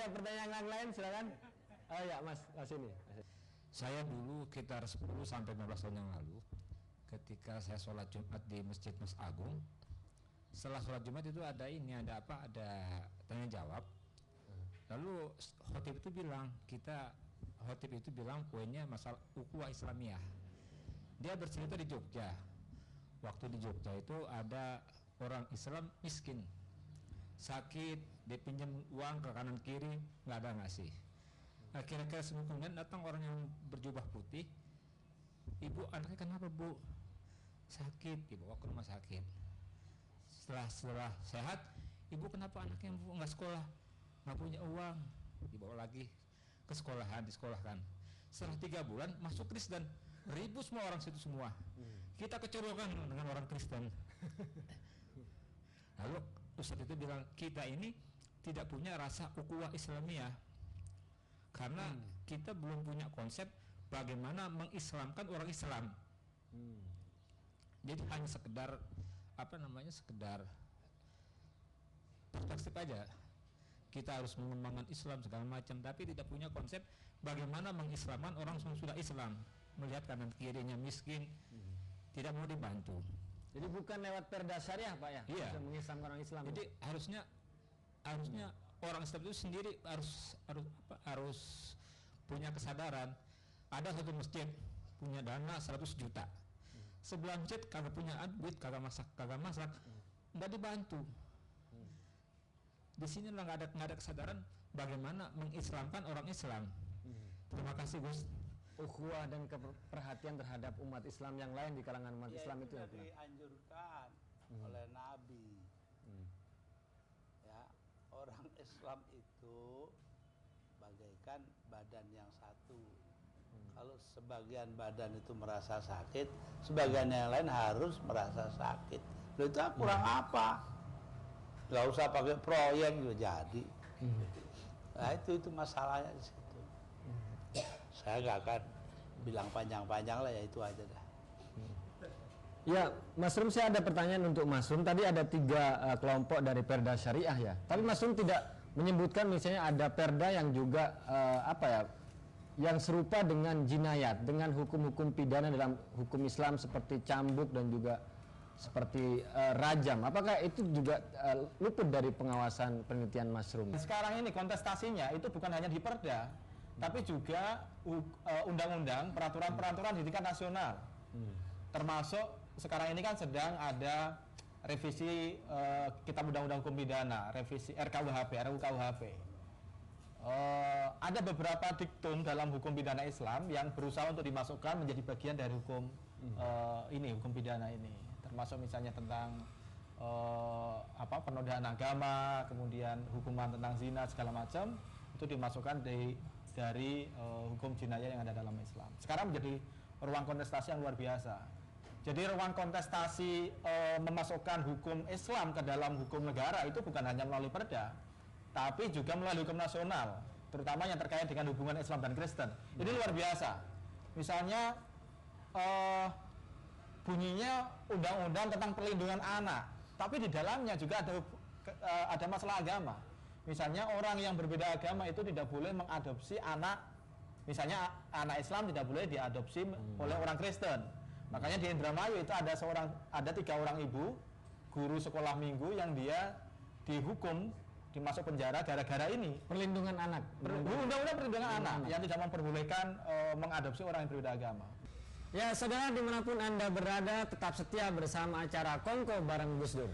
ada pertanyaan yang lain silakan. Oh ya Mas, sini. Saya dulu sekitar 10 sampai 15 tahun yang lalu, ketika saya sholat Jumat di Masjid Mas Agung, setelah sholat Jumat itu ada tanya jawab. Lalu khotib itu bilang poinnya masalah ukhuwah Islamiyah. Dia bercerita di Jogja. Waktu di Jogja itu ada orang Islam miskin, sakit, dia pinjam uang ke kanan kiri, nggak ada ngasih. Nah, kira-kira kemudian datang orang yang berjubah putih. Ibu, anaknya kenapa bu? Sakit, dibawa ke rumah sakit. Setelah sehat, ibu kenapa anaknya bu nggak sekolah? Nggak punya uang, dibawa lagi ke sekolahan, disekolahkan. Setelah 3 bulan masuk Kristen, ribut semua orang situ semua. Kita kecorokan dengan orang Kristen. Lalu Ustadz itu bilang, kita ini tidak punya rasa ukhuwah Islamiyah karena kita belum punya konsep bagaimana mengislamkan orang Islam. Jadi hanya sekedar sekedar perspektif aja. Kita harus mengembangkan Islam segala macam, tapi tidak punya konsep bagaimana mengislamkan orang yang sudah Islam. Melihat kanan kirinya miskin, tidak mau dibantu. Jadi bukan lewat perda syariah Pak ya? Iya. Mengislamkan orang Islam. Jadi harusnya orang Islam itu sendiri harus punya kesadaran. Ada satu masjid punya dana 100 juta. Sebelah masjid kagak punya duit, kagak masak, nggak dibantu. Di sini nggak ada kesadaran bagaimana mengislamkan orang Islam. Terima kasih Gus. Ukhuwah dan perhatian terhadap umat Islam yang lain di kalangan umat Islam itu dianjurkan oleh Nabi. Ya, orang Islam itu bagaikan badan yang satu. Kalau sebagian badan itu merasa sakit, sebagian yang lain harus merasa sakit. Loh, itu kurang apa? Gak usah pakai proyek juga jadi. Nah itu masalahnya di situ. Saya gak akan bilang panjang-panjang lah, ya itu aja dah. Ya, Mas Rum, saya ada pertanyaan untuk Mas Rum. Tadi ada 3 kelompok dari perda syariah ya. Tapi Mas Rum tidak menyebutkan misalnya ada perda yang juga yang serupa dengan jinayat, dengan hukum-hukum pidana dalam hukum Islam seperti cambuk dan juga seperti rajam. Apakah itu juga luput dari pengawasan penelitian Mas Rum? Sekarang ini kontestasinya itu bukan hanya di perda, tapi juga undang-undang, peraturan-peraturan di tingkat nasional. Termasuk sekarang ini kan sedang ada revisi Kitab Undang-Undang Hukum Pidana, revisi RUKUHP. Ada beberapa diktum dalam hukum pidana Islam yang berusaha untuk dimasukkan menjadi bagian dari hukum hukum pidana ini. Termasuk misalnya tentang penodaan agama, kemudian hukuman tentang zina segala macam, itu dimasukkan dari hukum jinayah yang ada dalam Islam. Sekarang menjadi ruang kontestasi yang luar biasa. Jadi ruang kontestasi memasukkan hukum Islam ke dalam hukum negara itu bukan hanya melalui perda, tapi juga melalui hukum nasional, terutama yang terkait dengan hubungan Islam dan Kristen. Ini luar biasa. Misalnya bunyinya undang-undang tentang perlindungan anak, tapi di dalamnya juga ada masalah agama. Misalnya orang yang berbeda agama itu tidak boleh mengadopsi anak, misalnya anak Islam tidak boleh diadopsi oleh orang Kristen. Makanya di Indramayu itu ada 3 orang ibu guru sekolah minggu yang dia dihukum, dimasuk penjara gara-gara ini. Perlindungan anak. Undang-undang perlindungan anak yang tidak memperbolehkan mengadopsi orang yang berbeda agama. Ya, saudara, dimanapun Anda berada, tetap setia bersama acara Kongko bareng Gus Dur.